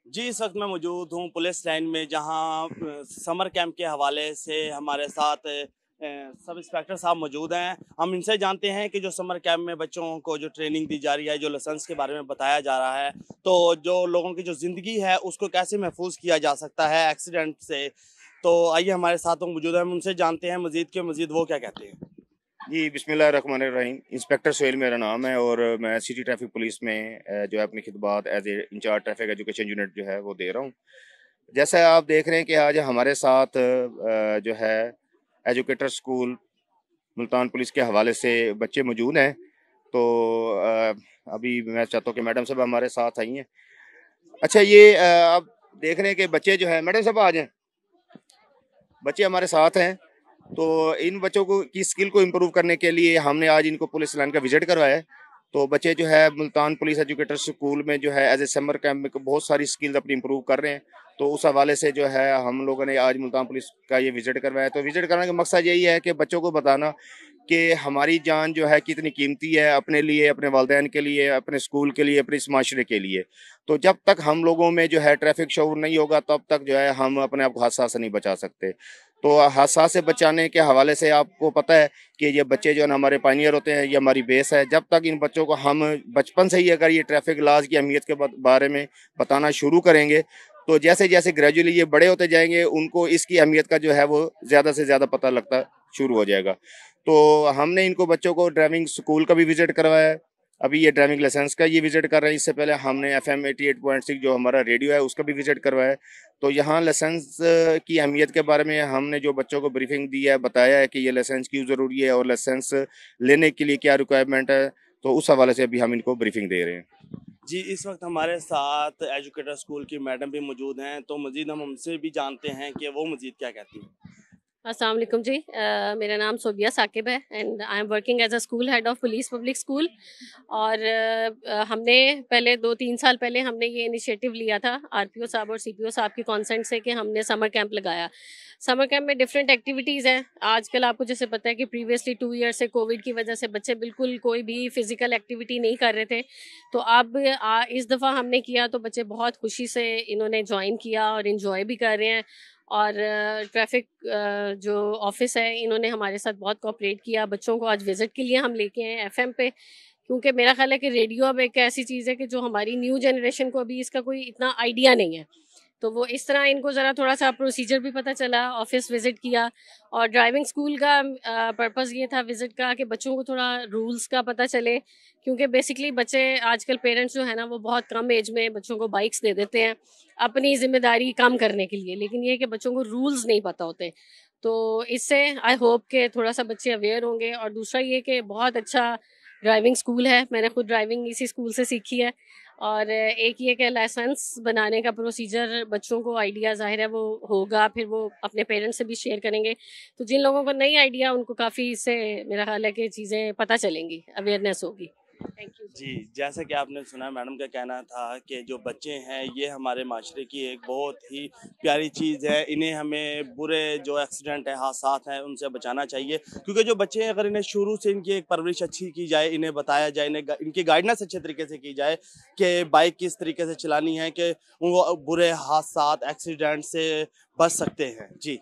जी, इस वक़्त मैं मौजूद हूँ पुलिस लाइन में जहाँ समर कैंप के हवाले से हमारे साथ सब इंस्पेक्टर साहब मौजूद हैं। हम इनसे जानते हैं कि जो समर कैंप में बच्चों को जो ट्रेनिंग दी जा रही है, जो लाइसेंस के बारे में बताया जा रहा है, तो जो लोगों की जो ज़िंदगी है उसको कैसे महफूज़ किया जा सकता है एक्सीडेंट से। तो आइए हमारे साथ वो मौजूद हैं, हम उनसे जानते हैं मज़ीद के मज़ीद वो क्या कहते हैं। जी, बिस्मिल्लाहिर्रहमानिर्रहीम। इंस्पेक्टर सोहेल मेरा नाम है और मैं सिटी ट्रैफिक पुलिस में जो है अपनी खिदमत as a incharge traffic education unit जो है वो दे रहा हूँ। जैसा आप देख रहे हैं कि आज हमारे साथ जो है एजुकेटर स्कूल मुल्तान पुलिस के हवाले से बच्चे मौजूद हैं। तो अभी मैं चाहता हूँ कि मैडम साहब हमारे साथ आई हैं। अच्छा, ये आप देख रहे हैं कि बच्चे जो है, मैडम साहब आ जाएं, बच्चे हमारे साथ हैं। तो इन बच्चों को की स्किल को इम्प्रूव करने के लिए हमने आज इनको पुलिस लाइन का विजिट करवाया है। तो बच्चे जो है मुल्तान पुलिस एजुकेटर स्कूल में जो है एज ए समर कैंप में बहुत सारी स्किल्स अपनी इम्प्रूव कर रहे हैं। तो उस हवाले से जो है हम लोगों ने आज मुल्तान पुलिस का ये विजिट करवाया। तो विजिट करने का मकसद यही है कि बच्चों को बताना कि हमारी जान जो है कितनी कीमती है, अपने लिए, अपने वालिदैन के लिए, अपने स्कूल के लिए, अपने इस माशरे के लिए। तो जब तक हम लोगों में जो है ट्रैफिक शऊर नहीं होगा तब तक जो है हम अपने आप को हादसा से नहीं बचा सकते। तो हादसा से बचाने के हवाले से आपको पता है कि ये बच्चे जो है ना हमारे पायनियर होते हैं, ये हमारी बेस है। जब तक इन बच्चों को हम बचपन से ही अगर ये ट्रैफिक लॉज की अहमियत के बारे में बताना शुरू करेंगे, तो जैसे जैसे ग्रेजुअली ये बड़े होते जाएंगे उनको इसकी अहमियत का जो है वो ज़्यादा से ज़्यादा पता लगता शुरू हो जाएगा। तो हमने इनको बच्चों को ड्राइविंग स्कूल का भी विजिट करवाया है। अभी ये ड्राइविंग लाइसेंस का ये विजिट कर रहे हैं। इससे पहले हमने FM 88.6 जो हमारा रेडियो है उसका भी विजिट करवाया है। तो यहाँ लाइसेंस की अहमियत के बारे में हमने जो बच्चों को ब्रीफिंग दी है, बताया है कि ये लाइसेंस क्यों ज़रूरी है और लाइसेंस लेने के लिए क्या रिक्वायरमेंट है। तो उस हवाले से अभी हम इनको ब्रीफिंग दे रहे हैं। जी, इस वक्त हमारे साथ एजुकेटर स्कूल की मैडम भी मौजूद हैं, तो मज़ीद हम उनसे भी जानते हैं कि वो मज़ीद क्या कहती हैं। अस्सलाम वालेकुम जी। मेरा नाम सोबिया साकिब है and I am working as a school head of police public school. और हमने पहले 2-3 साल पहले हमने ये इनिशिएटिव लिया था आरपीओ साहब और सीपीओ साहब की कॉन्सेंट से कि हमने समर कैंप लगाया। समर कैंप में डिफरेंट एक्टिविटीज़ हैं। आजकल आपको जैसे पता है कि प्रीवियसली 2 ईयर से कोविड की वजह से बच्चे बिल्कुल कोई भी फिजिकल एक्टिविटी नहीं कर रहे थे। तो अब इस दफ़ा हमने किया तो बच्चे बहुत खुशी से इन्होंने ज्वाइन किया और इन्जॉय भी कर रहे हैं। और ट्रैफिक जो ऑफिस है इन्होंने हमारे साथ बहुत कोऑपरेट किया। बच्चों को आज विज़िट के लिए हम लेके आए एफएम पे, क्योंकि मेरा ख्याल है कि रेडियो अब एक ऐसी चीज़ है कि जो हमारी न्यू जनरेशन को अभी इसका कोई इतना आइडिया नहीं है। तो वो इस तरह इनको ज़रा थोड़ा-सा प्रोसीजर भी पता चला, ऑफ़िस विज़िट किया। और ड्राइविंग स्कूल का पर्पज़ ये था विज़िट का कि बच्चों को थोड़ा रूल्स का पता चले, क्योंकि बेसिकली बच्चे आजकल पेरेंट्स जो है ना वो बहुत कम एज में बच्चों को बाइक्स दे देते हैं अपनी ज़िम्मेदारी कम करने के लिए, लेकिन ये है कि बच्चों को रूल्स नहीं पता होते। तो इससे आई होप कि थोड़ा-सा बच्चे अवेयर होंगे। और दूसरा ये कि बहुत अच्छा ड्राइविंग स्कूल है, मैंने खुद ड्राइविंग इसी स्कूल से सीखी है। और एक ये कि लाइसेंस बनाने का प्रोसीजर बच्चों को आइडिया ज़ाहिर है वो होगा, फिर वो अपने पेरेंट्स से भी शेयर करेंगे। तो जिन लोगों को नहीं आइडिया उनको काफ़ी इससे मेरा ख्याल है कि चीज़ें पता चलेंगी, अवेयरनेस होगी। थैंक यू जी। जी, जैसा कि आपने सुना मैडम का कहना था कि जो बच्चे हैं ये हमारे माशरे की एक बहुत ही प्यारी चीज़ है। इन्हें हमें बुरे जो एक्सीडेंट है, हादसात हैं उनसे बचाना चाहिए, क्योंकि जो बच्चे हैं अगर इन्हें शुरू से इनकी एक परवरिश अच्छी की जाए, इन्हें बताया जाए, इनकी गाइडेंस अच्छे तरीके से की जाए कि बाइक किस तरीके से चलानी है कि वो बुरे हादसात, एक्सीडेंट से बच सकते हैं। जी।